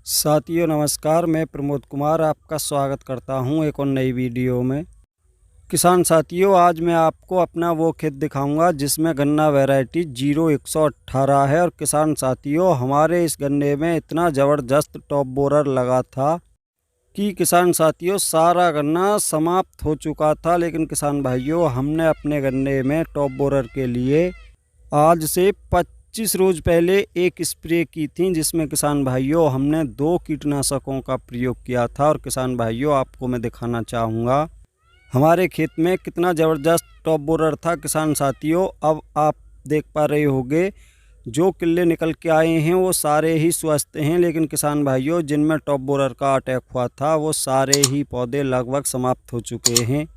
साथियों नमस्कार, मैं प्रमोद कुमार आपका स्वागत करता हूं एक और नई वीडियो में। किसान साथियों, आज मैं आपको अपना वो खेत दिखाऊंगा जिसमें गन्ना वैरायटी 0118 है। और किसान साथियों, हमारे इस गन्ने में इतना ज़बरदस्त टॉप बोरर लगा था कि किसान साथियों सारा गन्ना समाप्त हो चुका था। लेकिन किसान भाइयों, हमने अपने गन्ने में टॉप बोरर के लिए आज से 25 रोज पहले एक स्प्रे की थी, जिसमें किसान भाइयों हमने 2 कीटनाशकों का प्रयोग किया था। और किसान भाइयों, आपको मैं दिखाना चाहूँगा हमारे खेत में कितना ज़बरदस्त टॉप बोरर था। किसान साथियों, अब आप देख पा रहे होंगे जो किल्ले निकल के आए हैं वो सारे ही स्वस्थ हैं। लेकिन किसान भाइयों, जिनमें टॉप बोरर का अटैक हुआ था वो सारे ही पौधे लगभग समाप्त हो चुके हैं।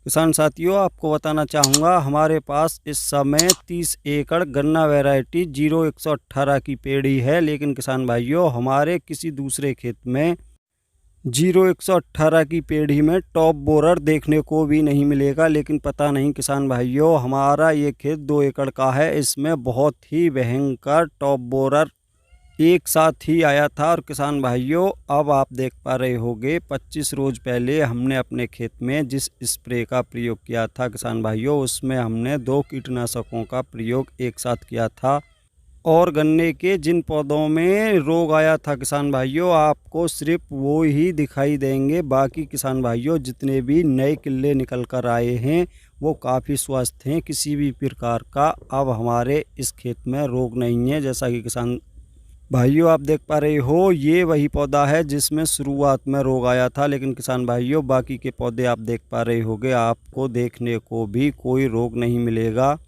किसान साथियों, आपको बताना चाहूँगा हमारे पास इस समय 30 एकड़ गन्ना वैरायटी 0118 की पेड़ी है। लेकिन किसान भाइयों, हमारे किसी दूसरे खेत में 0118 की पेड़ी में टॉप बोरर देखने को भी नहीं मिलेगा। लेकिन पता नहीं किसान भाइयों, हमारा ये खेत 2 एकड़ का है, इसमें बहुत ही भयंकर टॉप बोरर एक साथ ही आया था। और किसान भाइयों, अब आप देख पा रहे होंगे 25 रोज पहले हमने अपने खेत में जिस स्प्रे का प्रयोग किया था किसान भाइयों, उसमें हमने 2 कीटनाशकों का प्रयोग एक साथ किया था। और गन्ने के जिन पौधों में रोग आया था किसान भाइयों, आपको सिर्फ वो ही दिखाई देंगे। बाकी किसान भाइयों, जितने भी नए किल्ले निकल कर आए हैं वो काफ़ी स्वस्थ हैं, किसी भी प्रकार का अब हमारे इस खेत में रोग नहीं है। जैसा कि किसान भाइयों आप देख पा रहे हो, ये वही पौधा है जिसमें शुरुआत में रोग आया था। लेकिन किसान भाइयों, बाकी के पौधे आप देख पा रहे होंगे, आपको देखने को भी कोई रोग नहीं मिलेगा।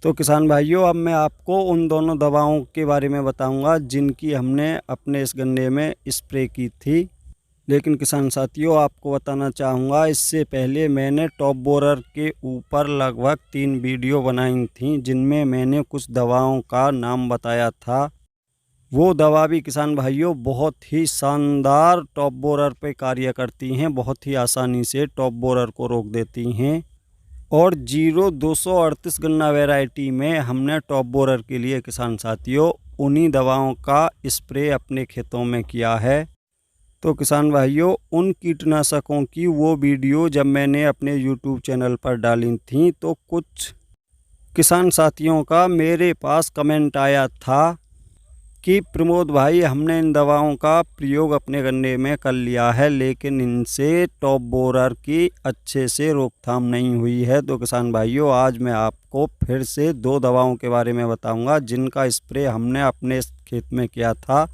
तो किसान भाइयों, अब मैं आपको उन दोनों दवाओं के बारे में बताऊंगा जिनकी हमने अपने इस गन्ने में स्प्रे की थी। लेकिन किसान साथियों, आपको बताना चाहूँगा इससे पहले मैंने टॉप बोरर के ऊपर लगभग 3 वीडियो बनाई थी, जिनमें मैंने कुछ दवाओं का नाम बताया था। वो दवा भी किसान भाइयों बहुत ही शानदार टॉप बोरर पे कार्य करती हैं, बहुत ही आसानी से टॉप बोरर को रोक देती हैं। और 0238 गन्ना वैरायटी में हमने टॉप बोरर के लिए किसान साथियों उन्हीं दवाओं का स्प्रे अपने खेतों में किया है। तो किसान भाइयों, उन कीटनाशकों की वो वीडियो जब मैंने अपने YouTube चैनल पर डाली थी तो कुछ किसान साथियों का मेरे पास कमेंट आया था कि प्रमोद भाई, हमने इन दवाओं का प्रयोग अपने गन्ने में कर लिया है लेकिन इनसे टॉप बोरर की अच्छे से रोकथाम नहीं हुई है। तो किसान भाइयों, आज मैं आपको फिर से 2 दवाओं के बारे में बताऊंगा जिनका स्प्रे हमने अपने खेत में किया था।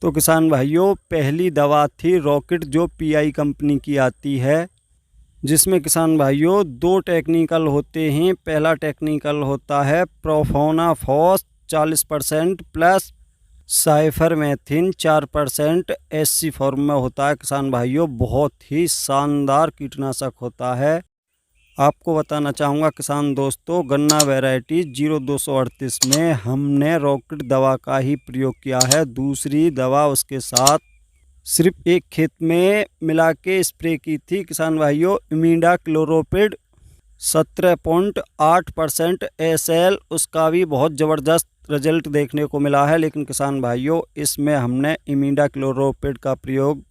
तो किसान भाइयों, पहली दवा थी रॉकेट, जो PI कंपनी की आती है, जिसमें किसान भाइयों 2 टेक्निकल होते हैं। पहला टेक्निकल होता है प्रोफोनाफॉस 40% प्लस साइफरमेथ्रिन 4% SC फॉर्म में होता है। किसान भाइयों, बहुत ही शानदार कीटनाशक होता है। आपको बताना चाहूँगा किसान दोस्तों, गन्ना वैरायटी 0238 में हमने रॉकेट दवा का ही प्रयोग किया है। दूसरी दवा उसके साथ सिर्फ एक खेत में मिला के स्प्रे की थी किसान भाइयों, इमिडाक्लोप्रिड 17.8% SL, उसका भी बहुत ज़बरदस्त रिजल्ट देखने को मिला है। लेकिन किसान भाइयों, इसमें हमने इमिडाक्लोप्रिड का प्रयोग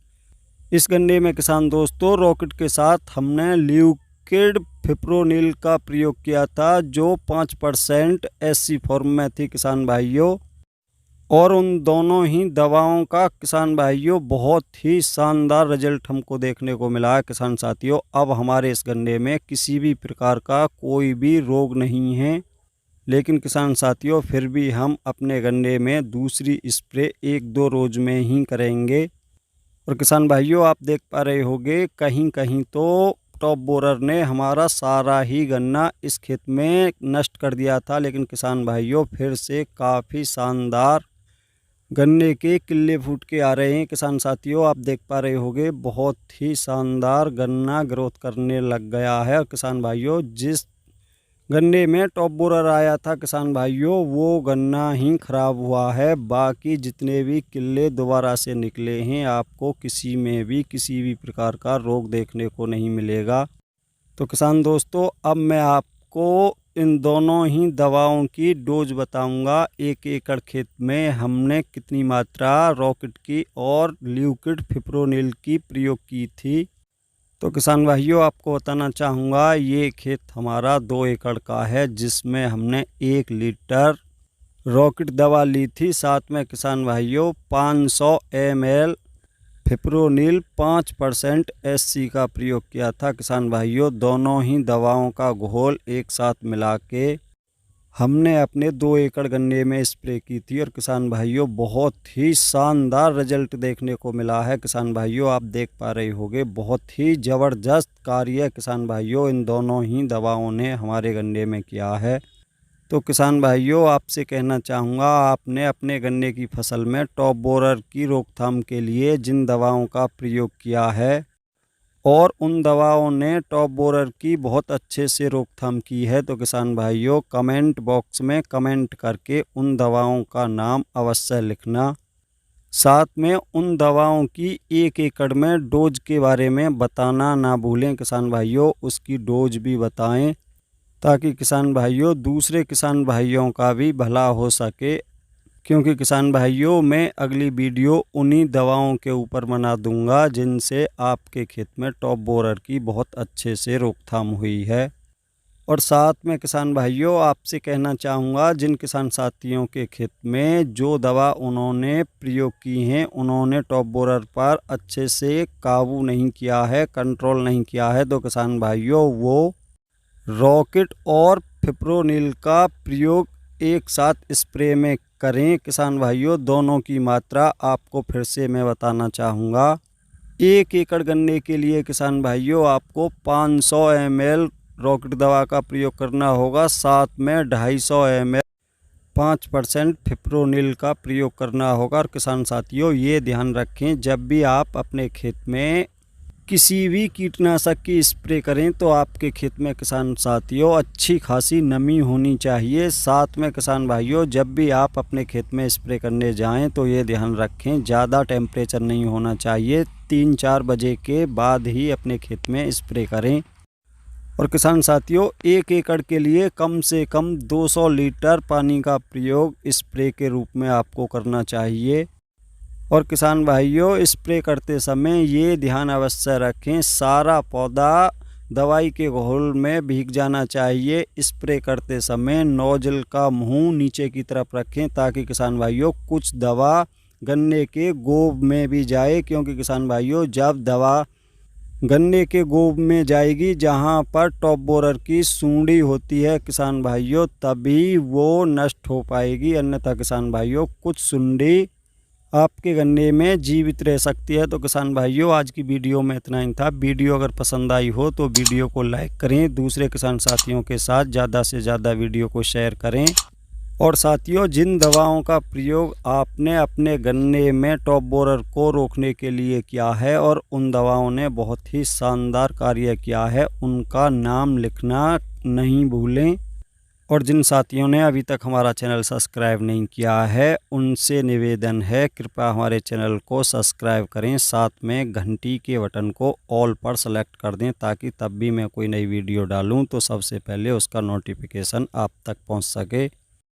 इस गन्ने में किसान दोस्तों रॉकेट के साथ हमने लिक्विड फिप्रोनिल का प्रयोग किया था, जो 5% SC फॉर्म में थी किसान भाइयों। और उन दोनों ही दवाओं का किसान भाइयों बहुत ही शानदार रिजल्ट हमको देखने को मिला है। किसान साथियों, अब हमारे इस गन्ने में किसी भी प्रकार का कोई भी रोग नहीं है। लेकिन किसान साथियों, फिर भी हम अपने गन्ने में दूसरी स्प्रे 1-2 रोज में ही करेंगे। और किसान भाइयों, आप देख पा रहे होंगे कहीं कहीं तो टॉप बोरर ने हमारा सारा ही गन्ना इस खेत में नष्ट कर दिया था। लेकिन किसान भाइयों, फिर से काफ़ी शानदार गन्ने के किल्ले फूट के आ रहे हैं। किसान साथियों, आप देख पा रहे होंगे बहुत ही शानदार गन्ना ग्रोथ करने लग गया है। और किसान भाइयों, जिस गन्ने में टॉप बोरर आया था किसान भाइयों, वो गन्ना ही खराब हुआ है। बाकी जितने भी किल्ले दोबारा से निकले हैं, आपको किसी में भी किसी भी प्रकार का रोग देखने को नहीं मिलेगा। तो किसान दोस्तों, अब मैं आपको इन दोनों ही दवाओं की डोज बताऊंगा। 1 एकड़ खेत में हमने कितनी मात्रा रॉकेट की और लिक्विड फिप्रोनिल की प्रयोग की थी। तो किसान भाइयों, आपको बताना चाहूँगा, ये खेत हमारा 2 एकड़ का है, जिसमें हमने 1 लीटर रॉकेट दवा ली थी। साथ में किसान भाइयों 500 ml फिप्रोनिल 5% SC का प्रयोग किया था। किसान भाइयों, दोनों ही दवाओं का घोल एक साथ मिला के हमने अपने 2 एकड़ गन्ने में स्प्रे की थी। और किसान भाइयों, बहुत ही शानदार रिजल्ट देखने को मिला है। किसान भाइयों, आप देख पा रहे होंगे, बहुत ही ज़बरदस्त कार्य किसान भाइयों इन दोनों ही दवाओं ने हमारे गन्ने में किया है। तो किसान भाइयों, आपसे कहना चाहूँगा, आपने अपने गन्ने की फसल में टॉप बोरर की रोकथाम के लिए जिन दवाओं का प्रयोग किया है और उन दवाओं ने टॉप बोरर की बहुत अच्छे से रोकथाम की है, तो किसान भाइयों कमेंट बॉक्स में कमेंट करके उन दवाओं का नाम अवश्य लिखना। साथ में उन दवाओं की 1 एकड़ में डोज के बारे में बताना ना भूलें। किसान भाइयों, उसकी डोज भी बताएं, ताकि किसान भाइयों दूसरे किसान भाइयों का भी भला हो सके। क्योंकि किसान भाइयों, मैं अगली वीडियो उन्हीं दवाओं के ऊपर बना दूंगा जिनसे आपके खेत में टॉप बोरर की बहुत अच्छे से रोकथाम हुई है। और साथ में किसान भाइयों, आपसे कहना चाहूँगा, जिन किसान साथियों के खेत में जो दवा उन्होंने प्रयोग की हैं, उन्होंने टॉप बोरर पर अच्छे से काबू नहीं किया है, कंट्रोल नहीं किया है, तो किसान भाइयों वो रॉकेट और फिप्रोनिल का प्रयोग एक साथ स्प्रे में करें। किसान भाइयों, दोनों की मात्रा आपको फिर से मैं बताना चाहूँगा। 1 एकड़ गन्ने के लिए किसान भाइयों आपको 500 ml रॉकेट दवा का प्रयोग करना होगा। साथ में 250 ml 5% फिप्रोनिल का प्रयोग करना होगा। और किसान साथियों, ये ध्यान रखें, जब भी आप अपने खेत में किसी भी कीटनाशक की स्प्रे करें तो आपके खेत में किसान साथियों अच्छी खासी नमी होनी चाहिए। साथ में किसान भाइयों, जब भी आप अपने खेत में स्प्रे करने जाएं तो ये ध्यान रखें, ज़्यादा टेम्परेचर नहीं होना चाहिए। 3-4 बजे के बाद ही अपने खेत में स्प्रे करें। और किसान साथियों, 1 एकड़ के लिए कम से कम 200 लीटर पानी का प्रयोग स्प्रे के रूप में आपको करना चाहिए। और किसान भाइयों, स्प्रे करते समय ये ध्यान अवश्य रखें, सारा पौधा दवाई के घोल में भीग जाना चाहिए। स्प्रे करते समय नोजल का मुंह नीचे की तरफ रखें, ताकि किसान भाइयों कुछ दवा गन्ने के गोब में भी जाए। क्योंकि किसान भाइयों, जब दवा गन्ने के गोब में जाएगी, जहां पर टॉप बोरर की सूंडी होती है किसान भाइयों, तभी वो नष्ट हो पाएगी। अन्यथा किसान भाइयों कुछ सूंडी आपके गन्ने में जीवित रह सकती है। तो किसान भाइयों, आज की वीडियो में इतना ही था। वीडियो अगर पसंद आई हो तो वीडियो को लाइक करें, दूसरे किसान साथियों के साथ ज़्यादा से ज़्यादा वीडियो को शेयर करें। और साथियों, जिन दवाओं का प्रयोग आपने अपने गन्ने में टॉप बोरर को रोकने के लिए किया है और उन दवाओं ने बहुत ही शानदार कार्य किया है, उनका नाम लिखना नहीं भूलें। और जिन साथियों ने अभी तक हमारा चैनल सब्सक्राइब नहीं किया है, उनसे निवेदन है, कृपया हमारे चैनल को सब्सक्राइब करें। साथ में घंटी के बटन को ऑल पर सेलेक्ट कर दें, ताकि तब भी मैं कोई नई वीडियो डालूं तो सबसे पहले उसका नोटिफिकेशन आप तक पहुंच सके।